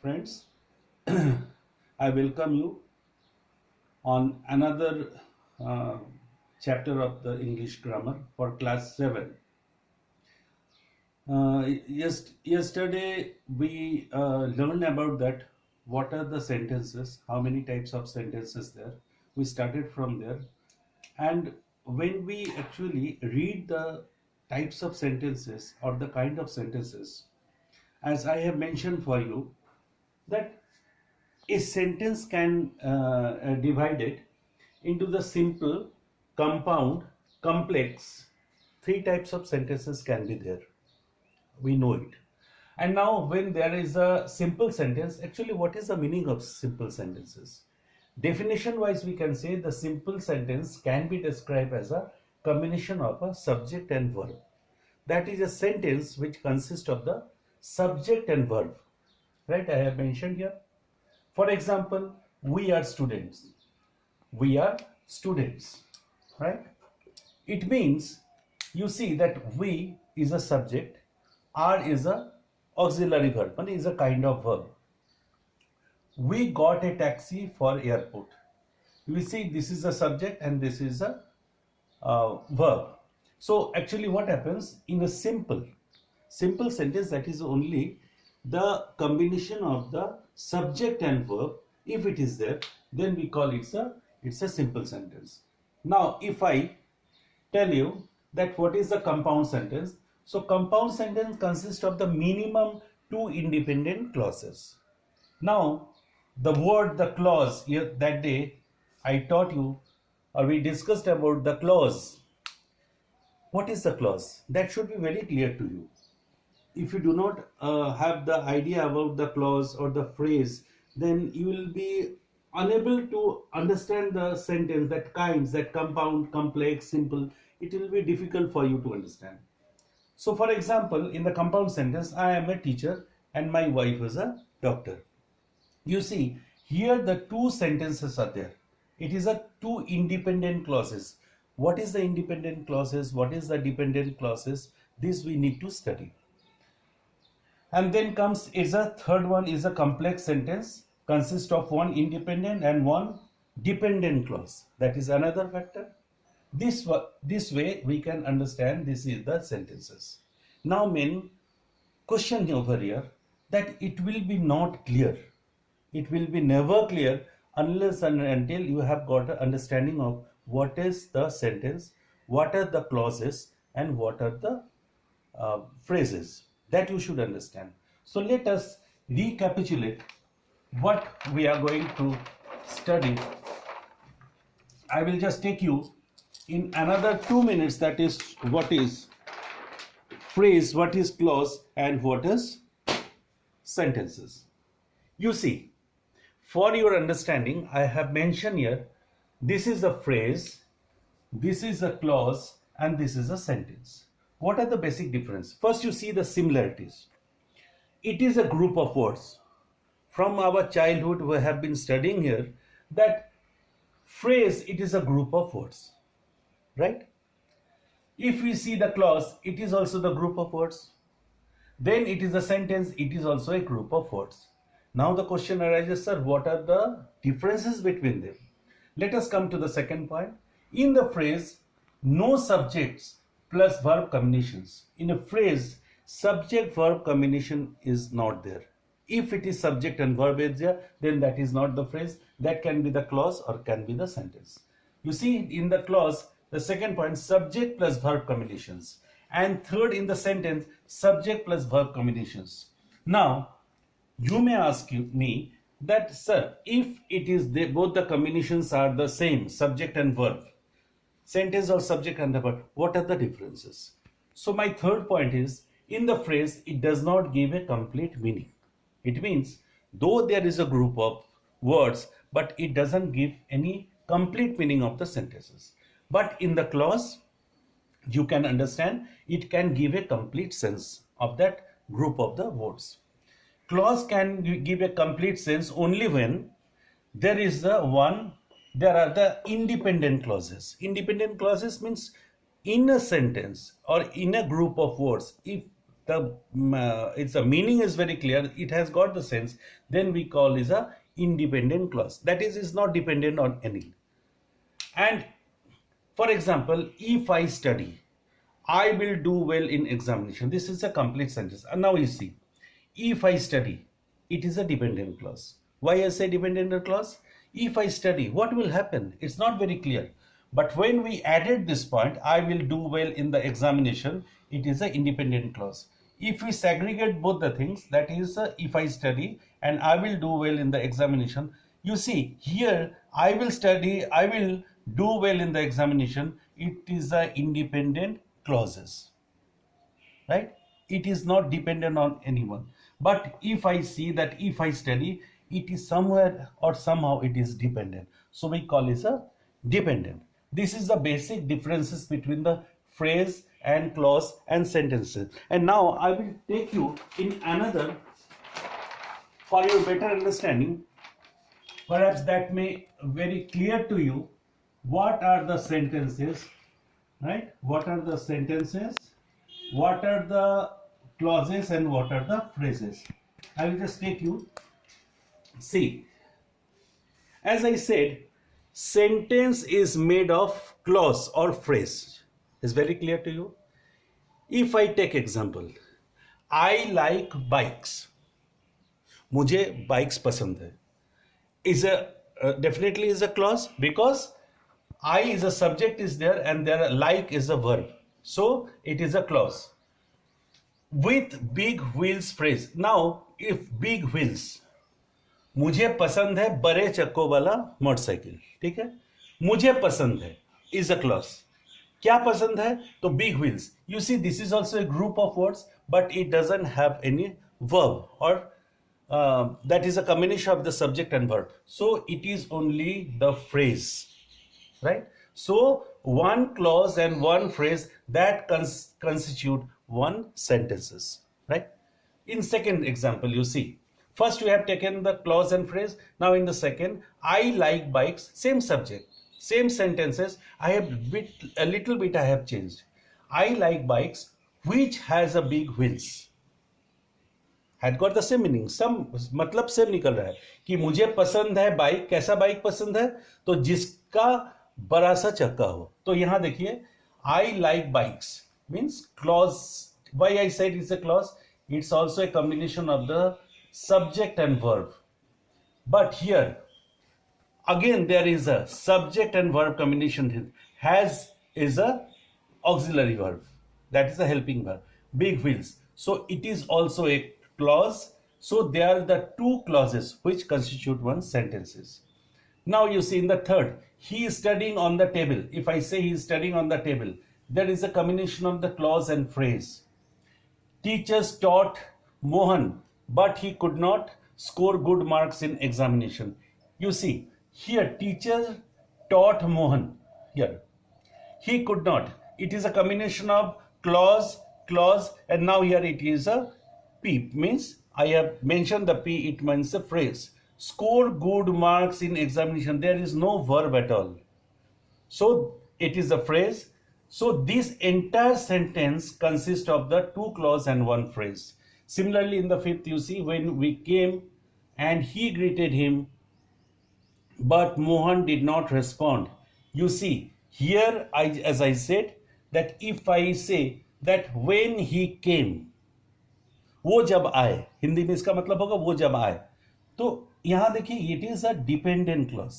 friends. I welcome you on another chapter of the English grammar for class 7. Yesterday we learned about that what are the sentences, how many types of sentences there. We started from there, and when we actually read the types of sentences or the kind of sentences, as I have mentioned for you, that a sentence can divided into the simple, compound, complex. Three types of sentences can be there. We know it. And now when there is a simple sentence, actually what is the meaning of simple sentences? Definition wise, we can say the simple sentence can be described as a combination of a subject and verb. That is a sentence which consists of the subject and verb. Right? I have mentioned here. For example, we are students. We are students, right? It means you see that we is a subject, are is a auxiliary verb, and is a kind of verb. We got a taxi for airport. You see, this is a subject and this is a verb. So actually, what happens in a simple sentence, that is only the combination of the subject and verb. If it is there, then we call it's a simple sentence. Now if I tell you that what is the compound sentence, so compound sentence consists of the minimum two independent clauses. Now the clause here, that day I taught you, or we discussed about the clause. What is the clause? That should be very clear to you. If you do not have the idea about the clause or the phrase, then you will be unable to understand the sentence, that kinds, that compound, complex, simple. It will be difficult for you to understand. So for example, in the compound sentence, I am a teacher and my wife is a doctor. You see, here the two sentences are there. It is a two independent clauses. What is the independent clauses? What is the dependent clauses? This we need to study. And then comes is a third one, is a complex sentence, consists of one independent and one dependent clause. That is another factor. This way we can understand this is the sentences. Now main question over here, that it will be not clear. It will be never clear unless and until you have got an understanding of what is the sentence, what are the clauses, and what are the phrases. That you should understand. So let us recapitulate what we are going to study. I will just take you in another 2 minutes, that is what is phrase, what is clause, and what is sentences. You see, for your understanding, I have mentioned here, this is a phrase, this is a clause, and this is a sentence. What are the basic difference? First, you see the similarities. It is a group of words. From our childhood, we have been studying here that phrase, it is a group of words, right? If we see the clause, it is also the group of words. Then it is a sentence, it is also a group of words. Now the question arises, sir, what are the differences between them? Let us come to the second point. In the phrase, no subjects plus verb combinations. In a phrase, subject-verb combination is not there. If it is subject and verb is there, then that is not the phrase. That can be the clause or can be the sentence. You see, in the clause, the second point, subject plus verb combinations. And third, in the sentence, subject plus verb combinations. Now, you may ask me that, sir, if it is both the combinations are the same, subject and verb, sentence or subject and the verb, what are the differences? So my third point is, in the phrase, it does not give a complete meaning. It means, though there is a group of words, but it doesn't give any complete meaning of the sentences. But in the clause, you can understand, it can give a complete sense of that group of the words. Clause can give a complete sense only when there are the independent clauses. Independent clauses means in a sentence or in a group of words, if its a meaning is very clear, it has got the sense, then we call is a independent clause. That is not dependent on any. And for example, if I study, I will do well in examination. This is a complete sentence. And now you see, if I study, it is a dependent clause. Why I say dependent clause? If I study, what will happen? It's not very clear. But when we added this point, I will do well in the examination, it is an independent clause. If we segregate both the things, that is if I study and I will do well in the examination, you see here I will study, I will do well in the examination, it is a independent clauses, right? It is not dependent on anyone. But if I see that if I study, it is somewhere or somehow it is dependent, so we call it a dependent. This is the basic differences between the phrase and clause and sentences. And now I will take you in another, for your better understanding, perhaps that may very clear to you what are the sentences, right? What are the sentences, what are the clauses, and what are the phrases. I will just take you. See, as I said, sentence is made of clause or phrase. Is very clear to you? If I take example, I like bikes. मुझे bikes पसंद है. Is a definitely is a clause, because I is a subject is there and there like is a verb, so it is a clause. With big wheels phrase. Now if big wheels, मुझे पसंद है बड़े चक्कों वाला motorcycle, ठीक है, मुझे पसंद है is a clause. क्या पसंद है? तो big wheels. You see, this is also a group of words, but it doesn't have any verb, or that is a combination of the subject and verb. So it is only the phrase, right? So one clause and one phrase that constitute one sentences, right? In second example, you see, first we have taken the clause and phrase. Now in the second, I like bikes, same subject, same sentences. I have a little bit I have changed. I like bikes which has a big wheels. Had got the same meaning. Some मतलब same निकल रहा है कि मुझे पसंद है bike. कैसा bike पसंद है? तो जिसका बड़ा सा चक्का हो. तो यहां देखिए, I like bikes means clause. Why I said it's a clause? It's also a combination of the subject and verb. But here again there is a subject and verb combination. Has is a auxiliary verb, that is a helping verb. Big wheels, so it is also a clause. So there are the two clauses which constitute one sentences. Now you see in the third, he is studying on the table. If I say he is studying on the table, there is a combination of the clause and phrase. Teachers taught Mohan, but he could not score good marks in examination. You see, here teacher taught Mohan. Here, he could not. It is a combination of clause, and now here it is a P, means I have mentioned the P, it means a phrase. Score good marks in examination. There is no verb at all. So it is a phrase. So this entire sentence consists of the two clause and one phrase. Similarly, in the fifth, you see, when we came and he greeted him, but Mohan did not respond. You see, here as I said, that if I say that when he came, वो जब आए, हिंदी में इसका मतलब होगा वो जब आए. तो यहां देखिए, it is a dependent clause.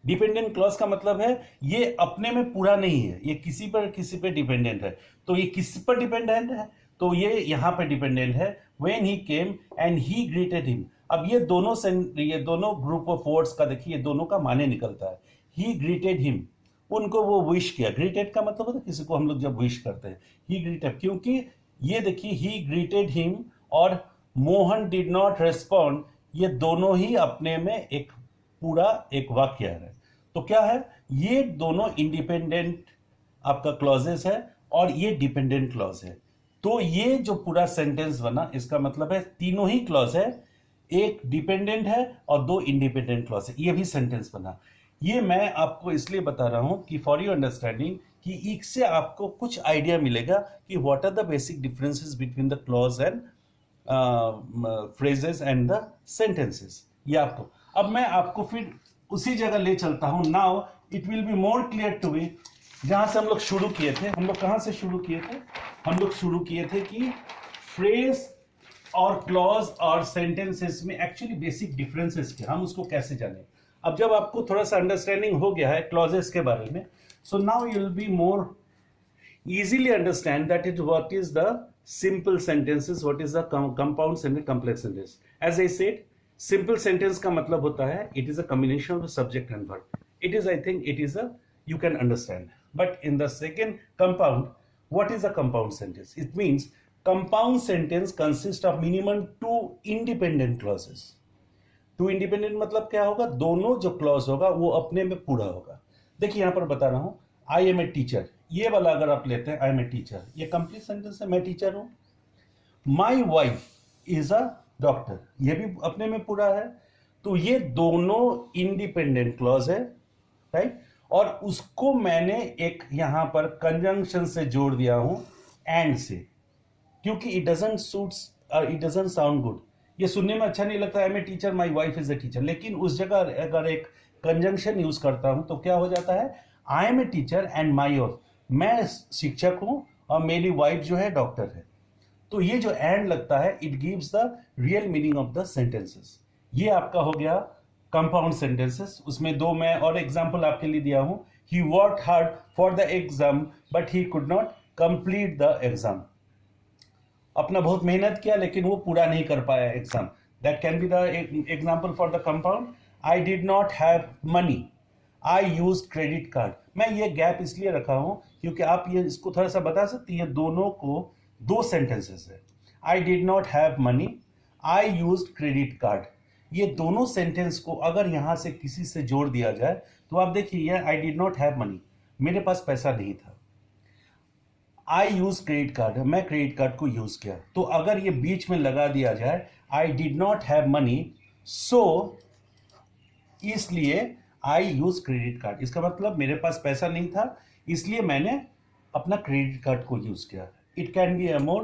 Dependent clause का मतलब है ये अपने में पूरा नहीं है, ये किसी पे डिपेंडेंट है. तो ये किस पर डिपेंडेंट है? तो ये यहां पे डिपेंडेंट है. When he came and he greeted him. अब ये दोनों ग्रुप ऑफ वर्ड्स का देखिए, ये दोनों का माने निकलता है. ही ग्रीटेड हिम, उनको वो विश किया. ग्रीटेड का मतलब होता है किसी को हम लोग जब विश करते हैं. ही ग्रीटेड, क्योंकि ये देखिए, ही ग्रीटेड हिम और मोहन डिड नॉट रेस्पॉन्ड, ये दोनों ही अपने में एक पूरा एक वाक्य है. तो क्या है, ये दोनों इंडिपेंडेंट आपका क्लॉजेस है और ये डिपेंडेंट क्लॉज है. तो ये जो पूरा सेंटेंस बना, इसका मतलब है तीनों ही क्लॉज है, एक डिपेंडेंट है और दो इंडिपेंडेंट क्लॉज है. ये भी सेंटेंस बना. ये मैं आपको इसलिए बता रहा हूं कि फॉर योर अंडरस्टैंडिंग कि इससे आपको कुछ आइडिया मिलेगा कि what are the basic differences between the clause and phrases and the sentences. ये आपको, अब मैं आपको फिर उसी जगह ले चलता हूं। Now it will be more clear to me जहां से हम लोग शुरू किए थे। हम लोग कहां से शुरू किए थे? हम लोग शुरू किए थे कि फ्रेज और क्लॉज और सेंटेंसेस में एक्चुअली बेसिक डिफरेंसेस क्या, हम उसको कैसे जाने। अब जब आपको थोड़ा सा अंडरस्टैंडिंग हो गया है क्लॉजेस के बारे में, so now you will be more easily understand that it what is the simple sentences, what is the compound sentence, complex sentence. As I said, simple sentence का मतलब होता है it is a combination of the subject and verb. It is, I think it is a, you can understand. But in the second compound, what is a compound sentence? It means compound sentence consists of minimum two independent clauses. Two independent मतलब क्या होगा? दोनों जो clause होगा वो अपने में पूरा होगा। देखिए यहां पर बता रहा हूं, आई एम ए टीचर, ये वाला अगर आप लेते हैं आई एम ए टीचर, ये कंप्लीट सेंटेंस है, मैं टीचर हूं। माई वाइफ इज अ डॉक्टर, ये भी अपने में पूरा है। तो ये दोनों इंडिपेंडेंट क्लॉज है, राइट। और उसको मैंने एक यहां पर कंजंक्शन से जोड़ दिया हूं एंड से, क्योंकि it doesn't suits, it doesn't sound good, ये सुनने में अच्छा नहीं लगता I am a teacher, my wife is a teacher. लेकिन उस जगह अगर एक कंजंक्शन यूज करता हूं तो क्या हो जाता है? I am a teacher and my wife, मैं शिक्षक हूं और मेरी वाइफ जो है डॉक्टर है। तो ये जो एंड लगता है it gives the real meaning of the sentences. ये आपका हो गया कंपाउंड सेंटेंसेस। उसमें दो मैं और एग्जांपल आपके लिए दिया हूं। He worked hard for the exam but he could not complete the exam, अपना बहुत मेहनत किया लेकिन वो पूरा नहीं कर पाया exam. That can be the example for the compound. I did not have money, I use credit card. मैं ये गैप इसलिए रखा हूं क्योंकि आप ये इसको थोड़ा सा बता सकते हैं, दोनों को दो सेंटेंसेस है। I did not have money, I use credit card. ये दोनों सेंटेंस को अगर यहां से किसी से जोड़ दिया जाए तो आप देखिए, I did not have money, मेरे पास पैसा नहीं था। आई यूज क्रेडिट कार्ड, मैं क्रेडिट कार्ड को यूज किया। तो अगर ये बीच में लगा दिया जाए I did not have money so, इसलिए आई यूज क्रेडिट कार्ड, इसका मतलब मेरे पास पैसा नहीं था इसलिए मैंने अपना क्रेडिट कार्ड को यूज किया। It can be a more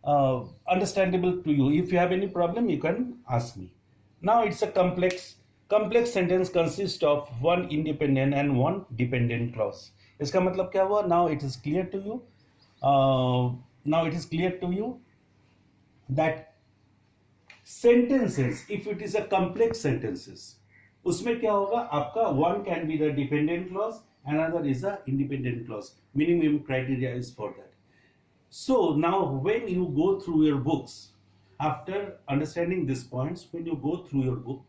understandable to you. If you have any problem you can ask me. Now it's a complex sentence consists of one independent and one dependent clause. इसका मतलब क्या हुआ? Now it is clear to you. Now it is clear to you that sentences, if it is a complex sentences, उसमें क्या होगा आपका? one can be the dependent clause, another is a independent clause. Minimum criteria is for that. So now when you go through your books, after understanding these points, when you go through your book,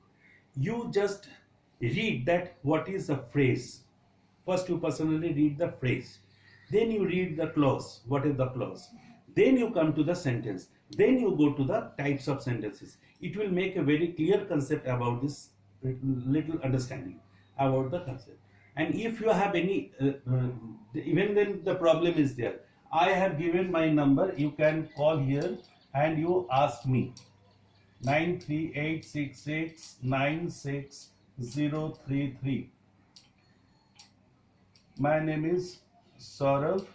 you just read that what is a phrase. First you personally read the phrase, then you read the clause, what is the clause, then you come to the sentence, then you go to the types of sentences. It will make a very clear concept about this, little understanding about the concept. And if you have any even then the problem is there, I have given my number, you can call here and you ask me 9386696033. My name is Saurav.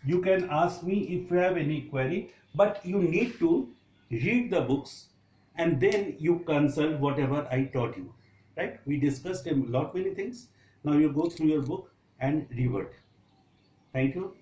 You can ask me if you have any query, but you need to read the books and then you consult whatever I taught you. Right? We discussed a lot many things. Now you go through your book and revert. Thank you.